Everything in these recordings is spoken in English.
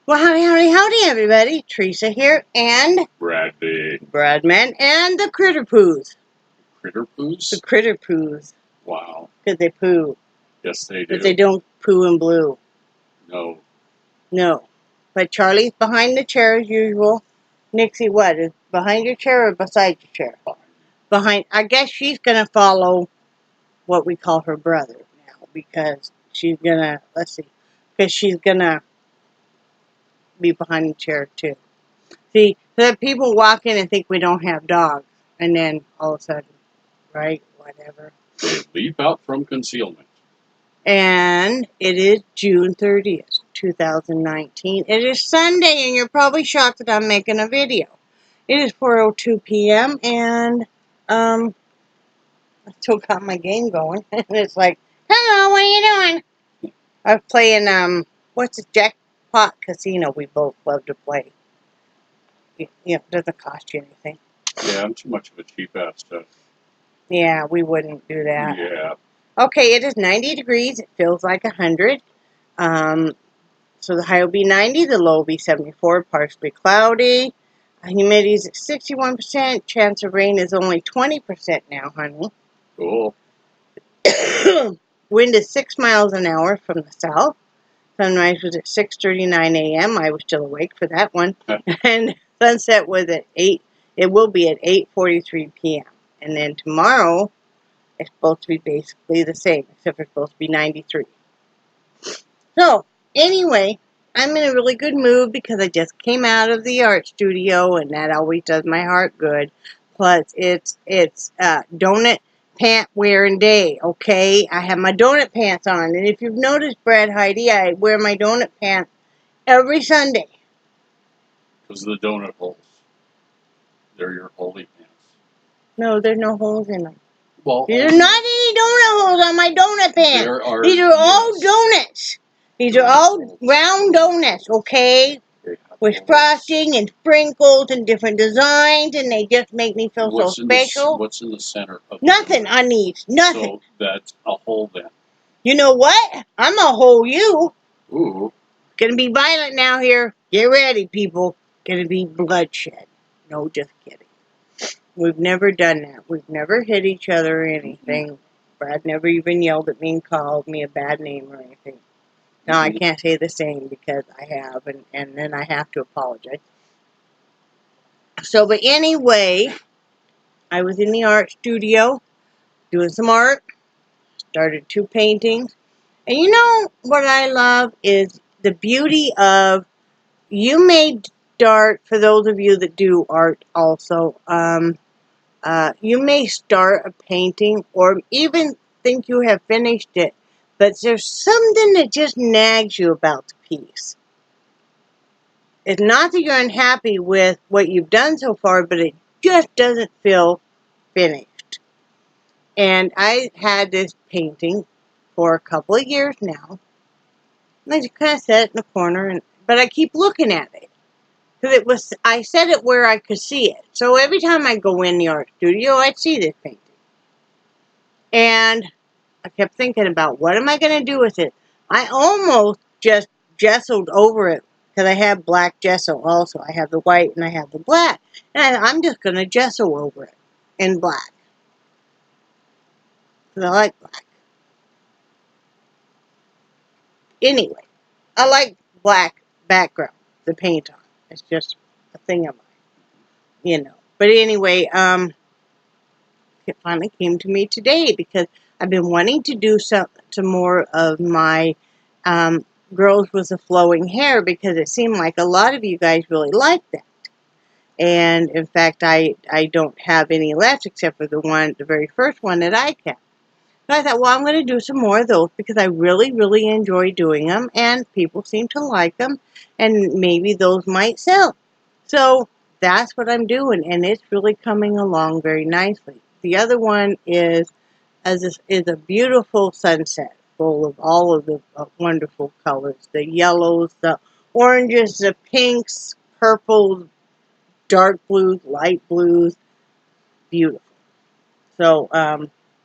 Well, howdy, everybody. Teresa here, and Bradman, and the Critter Poos. Critter Poos? The Critter Poos. Wow. Because they poo. Yes, they do. But they don't poo in blue. No. No. But Charlie's behind the chair as usual. Nixie, what? Is behind your chair or beside your chair? Behind. I guess she's going to follow what we call her brother now, because she's going to, let's see, because she's going to be behind the chair too. See, so that people walk in and think we don't have dogs, and then all of a sudden, right, whatever. They leap out from concealment. And it is June 30th, 2019. It is Sunday, and you're probably shocked that I'm making a video. It is 4:02 p.m., and I still got my game going. And it's like, hello, what are you doing? I'm playing, what's the Jackpot Casino we both love to play. It doesn't cost you anything. Yeah, I'm too much of a cheap ass stuff. Yeah, we wouldn't do that. Yeah. Okay, it is 90 degrees. It feels like 100. So the high will be 90, the low will be 74, partially cloudy. Humidity is at 61%. Chance of rain is only 20% now, honey. Cool. Wind is 6 miles an hour from the south. Sunrise was at 6:39 a.m. I was still awake for that one. And sunset was at 8. It will be at 8:43 p.m. And then tomorrow, it's supposed to be basically the same, except it's supposed to be 93. So, anyway, I'm in a really good mood because I just came out of the art studio, and that always does my heart good. Plus, it's donut pant wearing day, okay? I have my donut pants on, and if you've noticed, Brad Heide, I wear my donut pants every Sunday. Because of the donut holes. They're your holy pants. No, there's no holes in them. Well, there's not any donut holes on my donut pants. These are all donuts. These are all round donuts, okay? With frosting and sprinkles and different designs, and they just make me feel so special. What's in the center of nothing on these. Nothing. So that's a hole then. You know what? I'm gonna hold you. Ooh. Gonna be violent now here. Get ready, people. Gonna be bloodshed. No, just kidding. We've never done that. We've never hit each other or anything. Brad never even yelled at me and called me a bad name or anything. Now, I can't say the same because I have, and then I have to apologize. So, but anyway, I was in the art studio doing some art, started 2 paintings, and you know what I love is the beauty of, you may start, for those of you that do art also, you may start a painting or even think you have finished it, but there's something that just nags you about the piece. It's not that you're unhappy with what you've done so far, but it just doesn't feel finished. And I had this painting for a couple of years now. And I just kind of set it in the corner, but I keep looking at it. Because I set it where I could see it. So every time I go in the art studio, I'd see this painting. And I kept thinking about, what am I going to do with it? I almost just gessoed over it, because I have black gesso also. I have the white and I have the black. And I'm just going to gesso over it in black. Because I like black. Anyway, I like black background to paint on. It's just a thing of mine, But anyway, it finally came to me today because I've been wanting to do some more of my girls with the flowing hair, because it seemed like a lot of you guys really like that. And in fact, I don't have any left except for the very first one that I kept. So I thought, well, I'm going to do some more of those because I really, really enjoy doing them, and people seem to like them, and maybe those might sell. So that's what I'm doing, and it's really coming along very nicely. The other one is a beautiful sunset, full of all of the wonderful colors, the yellows, the oranges, the pinks, purples, dark blues, light blues, beautiful. So,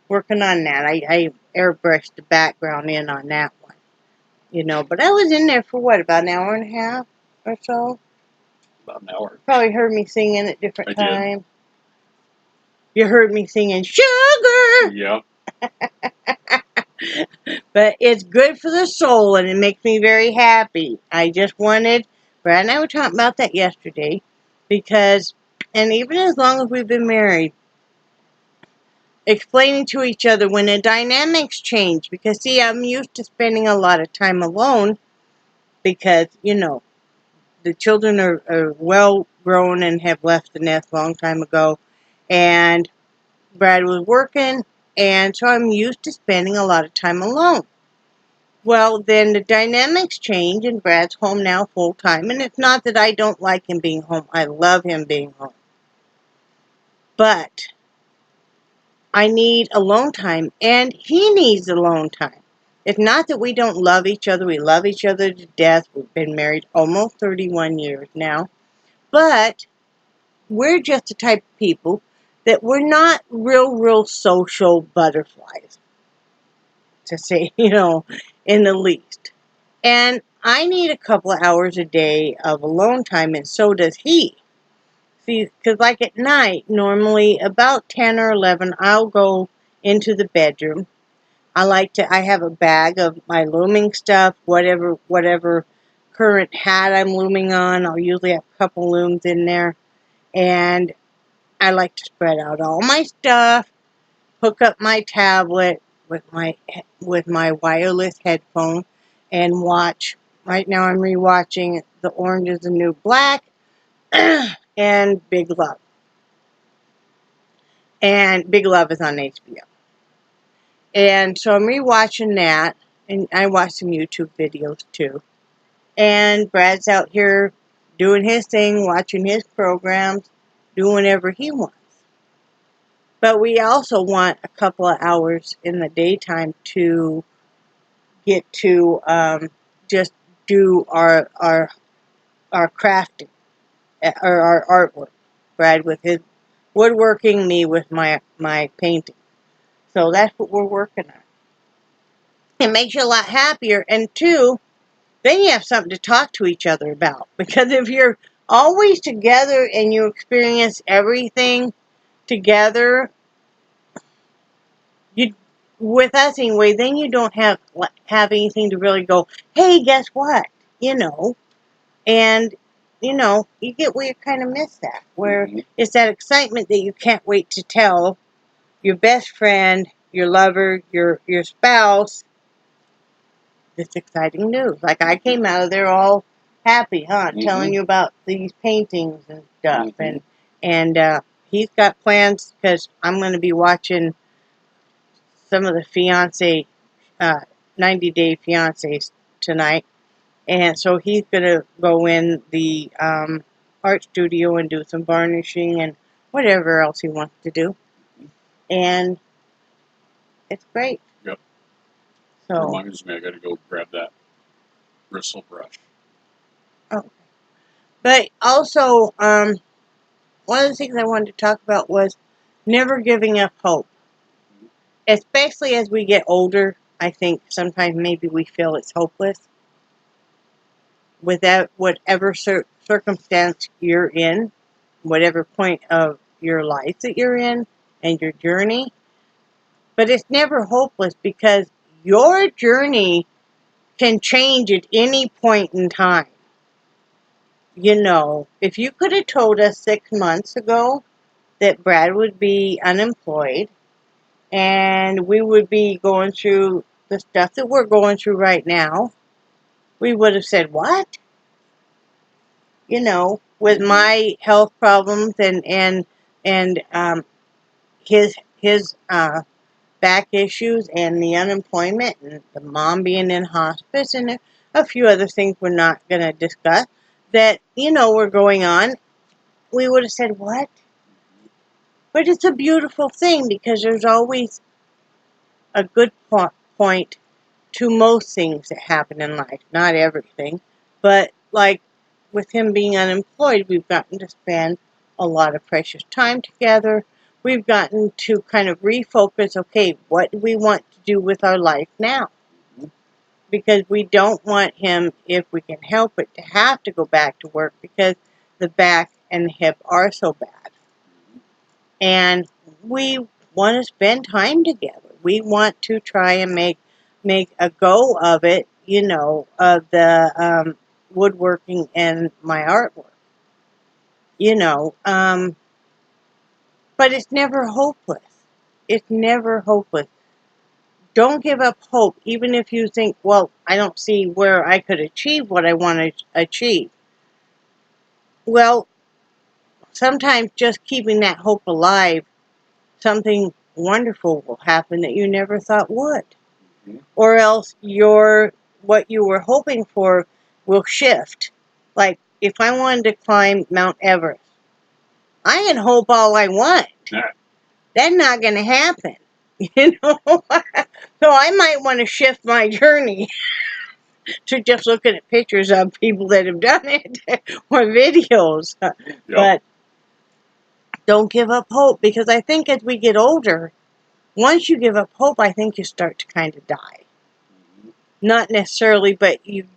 working on that. I airbrushed the background in on that one, but I was in there for what, about an hour and a half? or so. About an hour. Probably heard me singing at different I did. times. You heard me singing sugar! Yeah. But it's good for the soul and it makes me very happy. I just wanted, Brad and I were talking about that yesterday because, and even as long as we've been married, explaining to each other when the dynamics change. Because, see, I'm used to spending a lot of time alone because, you know, the children are well grown and have left the nest a long time ago. And Brad was working, and so I'm used to spending a lot of time alone. Well, then the dynamics change, and Brad's home now full time. And it's not that I don't like him being home. I love him being home. But I need alone time, and he needs alone time. It's not that we don't love each other. We love each other to death. We've been married almost 31 years now. But we're just the type of people that we're not real social butterflies, to say, you know, in the least. And I need a couple of hours a day of alone time, and so does he. See, because like at night, normally about 10 or 11, I'll go into the bedroom. I have a bag of my looming stuff, whatever current hat I'm looming on. I'll usually have a couple looms in there. And I like to spread out all my stuff, hook up my tablet with my wireless headphone, and watch. Right now I'm rewatching The Orange is the New Black and Big Love. And Big Love is on HBO. And so I'm rewatching that, and I watch some YouTube videos too. And Brad's out here doing his thing, watching his programs, doing whatever he wants. But we also want a couple of hours in the daytime to get to just do our crafting, or our artwork. Brad with his woodworking, me with my painting. So that's what we're working on. It makes you a lot happier. And two, then you have something to talk to each other about. Because if you're always together and you experience everything together, with us anyway, then you don't have anything to really go, hey, guess what? You know. And, you know, you get where you kind of miss that. Where it's that excitement that you can't wait to tell your best friend, your lover, your spouse, this exciting news. Like I came out of there all happy, huh? Telling you about these paintings and stuff. And he's got plans because I'm going to be watching some of the 90 Day Fiancés tonight. And so he's going to go in the art studio and do some varnishing and whatever else he wants to do. And it's great. Yep. So, reminds me, I got to go grab that bristle brush. oh. But also, one of the things I wanted to talk about was never giving up hope. Especially as we get older, I think sometimes maybe we feel it's hopeless. Without whatever circumstance you're in, whatever point of your life that you're in, and your journey. But it's never hopeless because your journey can change at any point in time. You know, if you could have told us 6 months ago that Brad would be unemployed and we would be going through the stuff that we're going through right now, we would have said, what? You know, with my health problems and his back issues and the unemployment and the mom being in hospice and a few other things we're not going to discuss that, you know, were going on, we would have said, what? But it's a beautiful thing because there's always a good point to most things that happen in life. Not everything. But like with him being unemployed, we've gotten to spend a lot of precious time together. We've gotten to kind of refocus, okay, what do we want to do with our life now? because we don't want him, if we can help it, to have to go back to work because the back and the hip are so bad. And we want to spend time together. We want to try and make a go of it, you know, of the woodworking and my artwork. You know, but it's never hopeless. It's never hopeless. Don't give up hope, even if you think, well, I don't see where I could achieve what I want to achieve. Well, sometimes just keeping that hope alive, something wonderful will happen that you never thought would. Mhm. Or else what you were hoping for will shift. Like, if I wanted to climb Mount Everest, I can hope all I want. Yeah. That's not going to happen. You know? So I might want to shift my journey to just looking at pictures of people that have done it or videos. Yep. But don't give up hope, because I think as we get older, once you give up hope, I think you start to kind of die. Mhm. Not necessarily, but you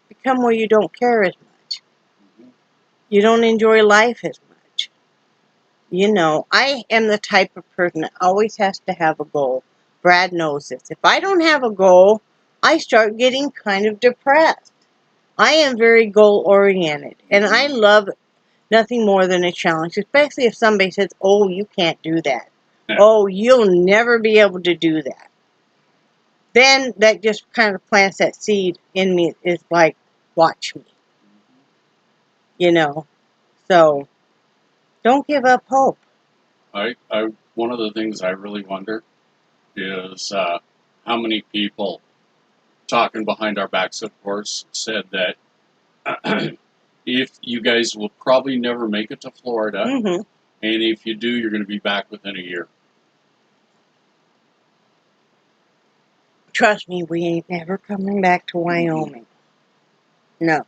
become where you don't care as much. Mhm. You don't enjoy life as much. You know, I am the type of person that always has to have a goal. Brad knows this. If I don't have a goal, I start getting kind of depressed. I am very goal-oriented, and I love nothing more than a challenge, especially if somebody says, oh, you can't do that. Yeah. Oh, you'll never be able to do that. Then that just kind of plants that seed in me. It's like, watch me, you know. So, don't give up hope. One of the things I really wonder is how many people talking behind our backs, of course, said that if you guys will probably never make it to Florida, Mm-hmm. and if you do, you're going to be back within a year. Trust me, we ain't never coming back to Wyoming. No.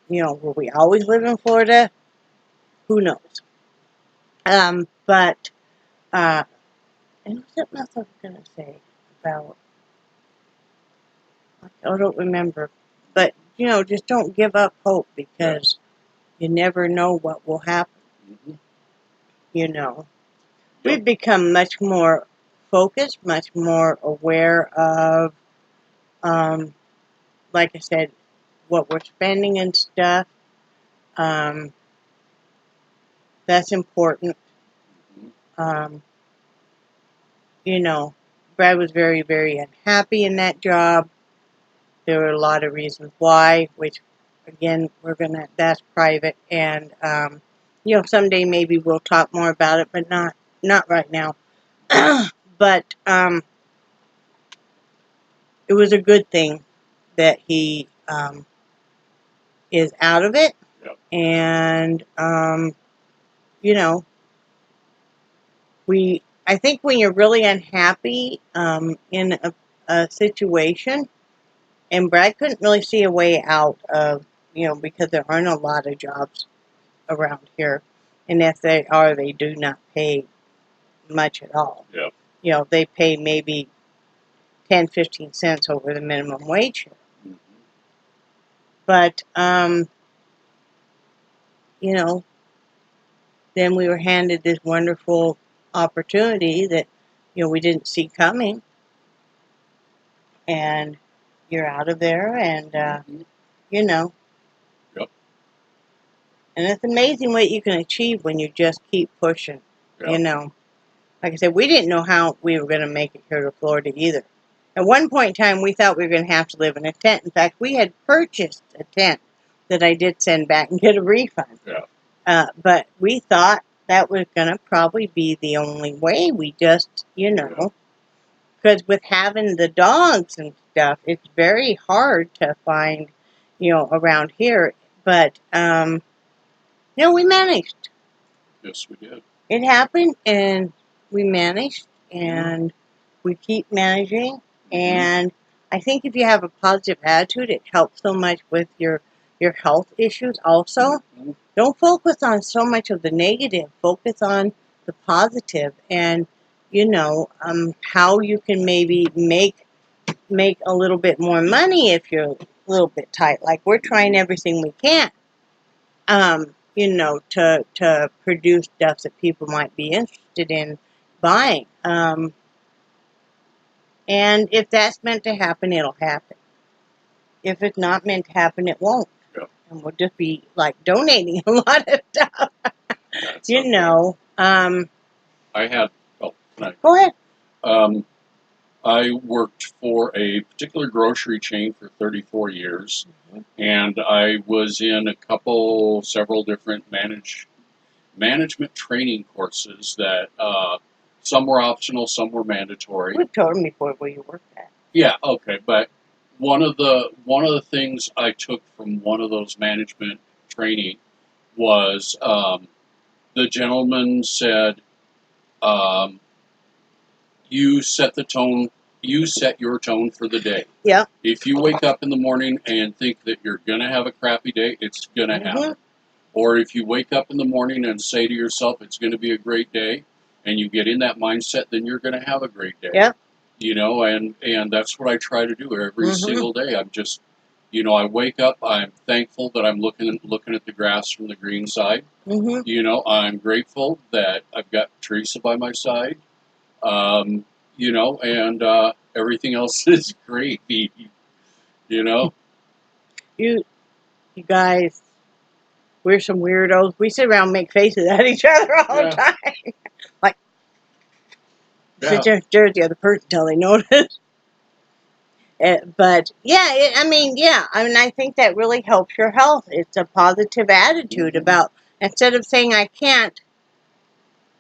You know, will we always live in Florida? Who knows? But, and what's something else I was going to say about, I don't remember. But, you know, just don't give up hope, because you never know what will happen, Mhm. you know. Yep. We've become much more focused, much more aware of, like I said, what we're spending and stuff. That's important. Mhm. You know, Brad was very, very unhappy in that job. There were a lot of reasons why, which, again, that's private. And, you know, someday maybe we'll talk more about it, but not right now. But, it was a good thing that he, is out of it. Yep. And, you know, I think when you're really unhappy, in a situation, and Brad couldn't really see a way out of, you know, because there aren't a lot of jobs around here. And if they are, they do not pay much at all. Yep. You know, they pay maybe 10, 15 cents over the minimum wage here. Mhm. But, you know, then we were handed this wonderful opportunity that, you know, we didn't see coming. And you're out of there, and, Mhm. you know, Yep. and it's amazing what you can achieve when you just keep pushing, Yep. you know. Like I said, we didn't know how we were going to make it here to Florida either. At one point in time, we thought we were going to have to live in a tent. In fact, we had purchased a tent that I did send back and get a refund. Yeah. But we thought that was going to probably be the only way. We just, you know, because with having the dogs and stuff, it's very hard to find, you know, around here. But, you know, we managed. Yes, we did. It happened, and we managed, and we keep managing. And I think if you have a positive attitude, it helps so much with your health issues also. Mhm. Don't focus on so much of the negative. Focus on the positive, and, you know, how you can maybe make make a little bit more money if you're a little bit tight. Like, we're trying everything we can, you know, to produce stuff that people might be interested in buying. And if that's meant to happen, it'll happen. If it's not meant to happen, it won't. Yeah. And we'll just be, like, donating a lot of stuff. That's You okay. know. I had, oh, Go ahead. I worked for a particular grocery chain for 34 years, and I was in several different management training courses that some were optional, some were mandatory. We've told them before where you worked at. Yeah, okay, but one of the things I took from one of those management training was the gentleman said, you set the tone. You set your tone for the day. Yep. If you wake up in the morning and think that you're going to have a crappy day, it's going to happen. Or if you wake up in the morning and say to yourself, it's going to be a great day, and you get in that mindset, then you're going to have a great day. Yep. You know, and that's what I try to do every single day. I'm just, you know, I wake up, I'm thankful that I'm looking at the grass from the green side. You know, I'm grateful that I've got Theresa by my side. You know, and everything else is gravy. You know? You guys, we're some weirdos. We sit around and make faces at each other all the time. Like, sit there and stare at the other person until they notice. But, yeah, I mean, I think that really helps your health. It's a positive attitude about, instead of saying I can't,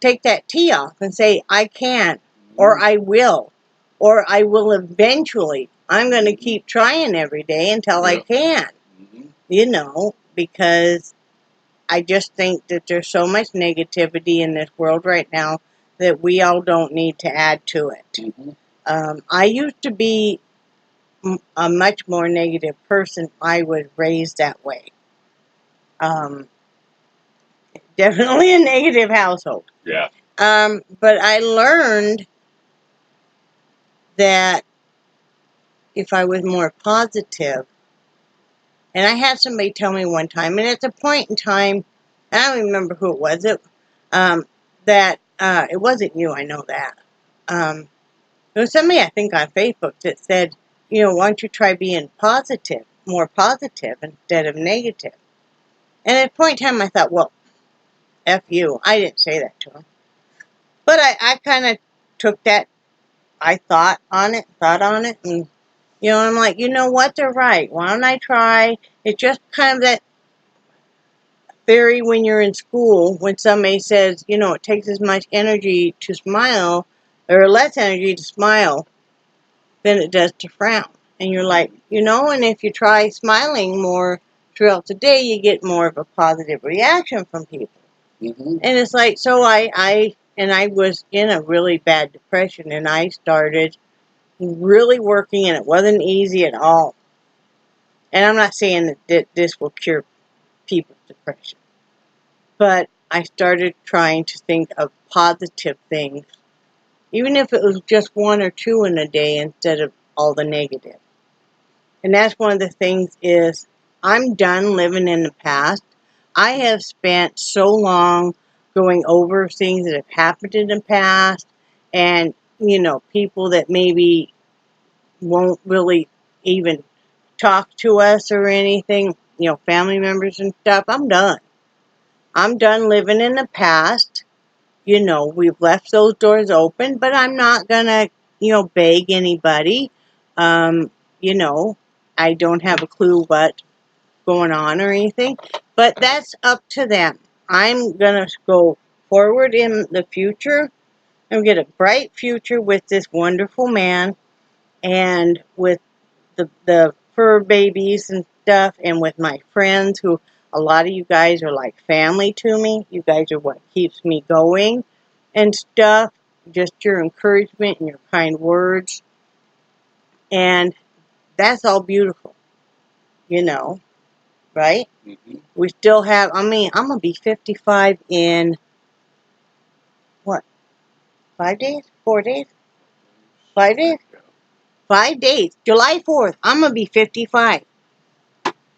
take that T off and say I can, or I will eventually. I'm going to keep trying every day until I can. You know, because I just think that there's so much negativity in this world right now that we all don't need to add to it. I used to be a much more negative person. I was raised that way. Definitely a negative household. Yeah. But I learned that if I was more positive, and I had somebody tell me one time, and at a point in time, I don't even remember who it was, that it wasn't you, I know that. There was somebody, I think, on Facebook that said, you know, why don't you try being positive, more positive instead of negative? And at a point in time, I thought, well, F you. I didn't say that to him. But I kind of took that, I thought on it, and, you know, I'm like, you know what, they're right. Why don't I try? It's just kind of that theory when you're in school, when somebody says, you know, it takes as much energy to smile, or less energy to smile than it does to frown. And you're like, you know, and if you try smiling more throughout the day, you get more of a positive reaction from people. And it's like, so I was in a really bad depression, and I started really working, and it wasn't easy at all. And I'm not saying that this will cure people's depression, but I started trying to think of positive things, even if it was just one or two in a day instead of all the negative. And that's one of the things is, I'm done living in the past. I have spent so long going over things that have happened in the past, and, you know, people that maybe won't really even talk to us or anything, you know, family members and stuff. I'm done. I'm done living in the past. You know, we've left those doors open, but I'm not going to, you know, beg anybody. You know, I don't have a clue what's going on or anything, but that's up to them. I'm going to go forward in the future and get a bright future with this wonderful man, and with the fur babies and stuff, and with my friends, who a lot of you guys are like family to me. You guys are what keeps me going and stuff. Just your encouragement and your kind words. And that's all beautiful, you know, right? We still have, I mean, I'm going to be 55 in, what, 5 days? 4 days? 5 days? 5 days. July 4th, I'm going to be 55.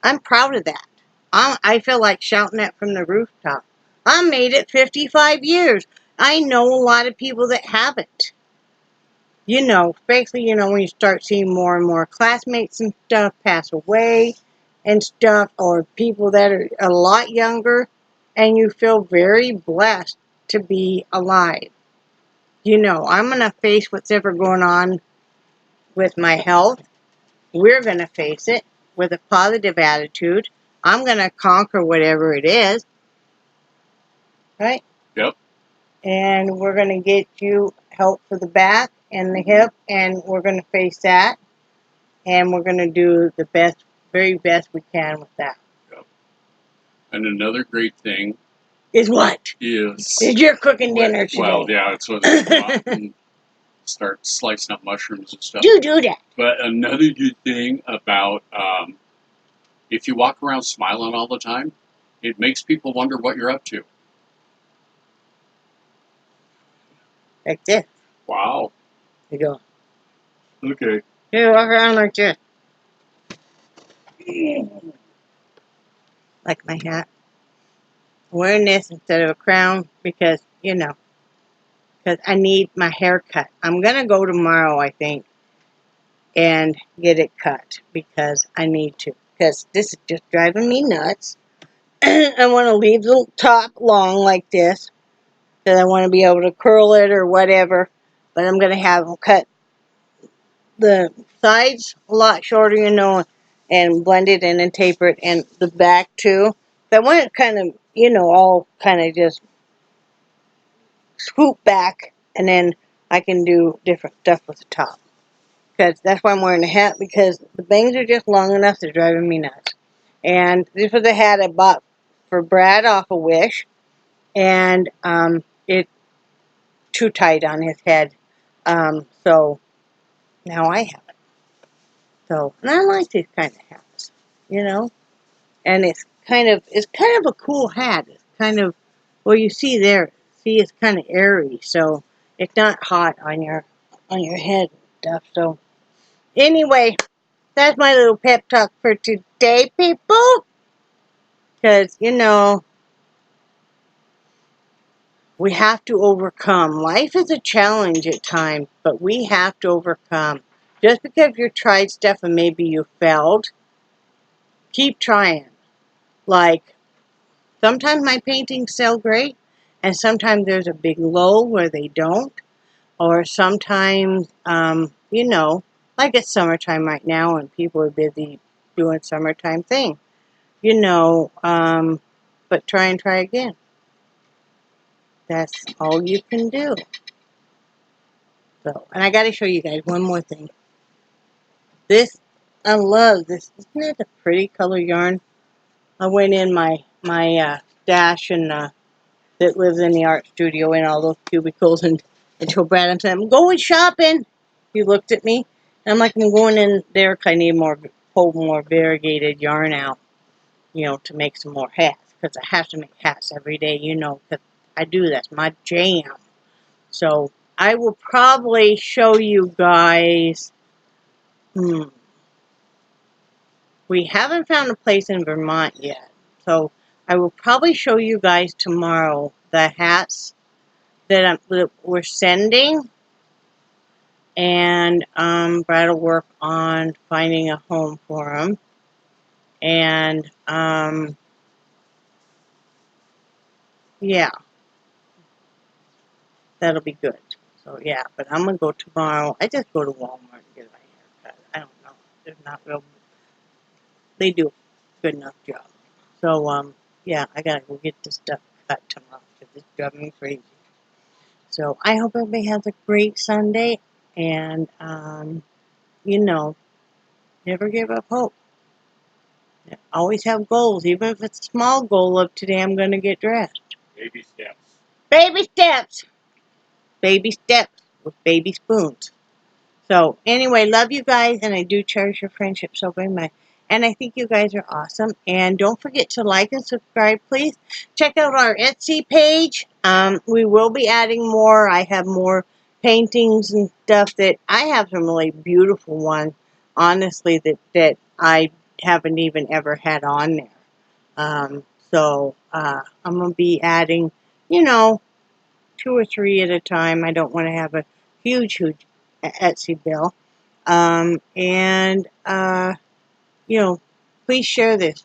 I'm proud of that. I feel like shouting that from the rooftop. I made it 55 years. I know a lot of people that haven't. You know, especially, you know, when you start seeing more and more classmates and stuff pass away and stuff, or people that are a lot younger, and you feel very blessed to be alive. You know, I'm going to face what's ever going on with my health. We're going to face it with a positive attitude. I'm going to conquer whatever it is. Right? Yep. And we're going to get you help for the back and the hip, and we're going to face that. And we're going to do the best, very best we can with that. Yep. And another great thing Is what? Is you're cooking dinner today. Well, yeah, it's what I go out and start slicing up mushrooms and stuff. Do that. But another good thing about if you walk around smiling all the time, it makes people wonder what you're up to. Like this. Wow. You go. Okay. You walk around like this. Like my hat. I'm wearing this instead of a crown because, you know, because I need my hair cut. I'm going to go tomorrow, I think, and get it cut because I need to. Because this is just driving me nuts. I want to leave the top long like this because I want to be able to curl it or whatever. But I'm going to have them cut the sides a lot shorter, you know, and blend it in and taper it, and the back too. I want it kind of, you know, all kind of just swoop back, and then I can do different stuff with the top. Because that's why I'm wearing the hat, because the bangs are just long enough, they're driving me nuts. And this was a hat I bought for Brad off of Wish, and it's too tight on his head. So now I have it. So, and I like these kind of hats, you know. And it's kind of a cool hat. It's kind of, well, you see there, it's kind of airy, so it's not hot on your head and stuff. So anyway, that's my little pep talk for today, people. Because, you know, we have to overcome. Life is a challenge at times, but we have to overcome. Just because you've tried stuff and maybe you failed, keep trying. Like, sometimes my paintings sell great, and sometimes there's a big lull where they don't. Or sometimes, you know, like it's summertime right now and people are busy doing summertime things. You know, but try and try again. That's all you can do. So, and I got to show you guys one more thing. This, I love this. Isn't that a pretty color yarn? I went in my stash and that lives in the art studio in all those cubicles and told Brad, I said, I'm going shopping. He looked at me, and I'm like, I'm going in there because I need pull more variegated yarn out, you know, to make some more hats. Because I have to make hats every day, you know, because I do. That's my jam. So I will probably show you guys. We haven't found a place in Vermont yet. So I will probably show you guys tomorrow the hats that we're sending. And Brad will work on finding a home for them. And yeah, that'll be good. So yeah, but I'm gonna go tomorrow. I just go to Walmart and get my hair cut. I don't know. They're not real. They do a good enough job. So yeah, I gotta go get this stuff cut tomorrow because it's driving me crazy. So I hope everybody has a great Sunday, and you know, never give up hope. Always have goals, even if it's a small goal of today I'm going to get dressed. Baby steps. Baby steps. Baby steps with baby spoons. So anyway, love you guys, and I do cherish your friendship so very much. And I think you guys are awesome. And don't forget to like and subscribe, please. Check out our Etsy page. We will be adding more. I have more paintings and stuff that I have some really beautiful ones, honestly, that I haven't even ever had on there. So I'm going to be adding, you know, 2 or 3 at a time. I don't want to have a huge Etsy bill. And, you know, please share this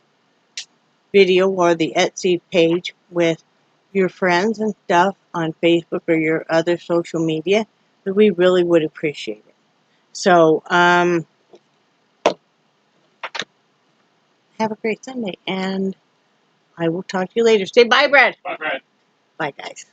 video or the Etsy page with your friends and stuff on Facebook or your other social media. But we really would appreciate it. So, have a great Sunday, and I will talk to you later. Say bye, Brad. Bye, Brad. Bye, guys.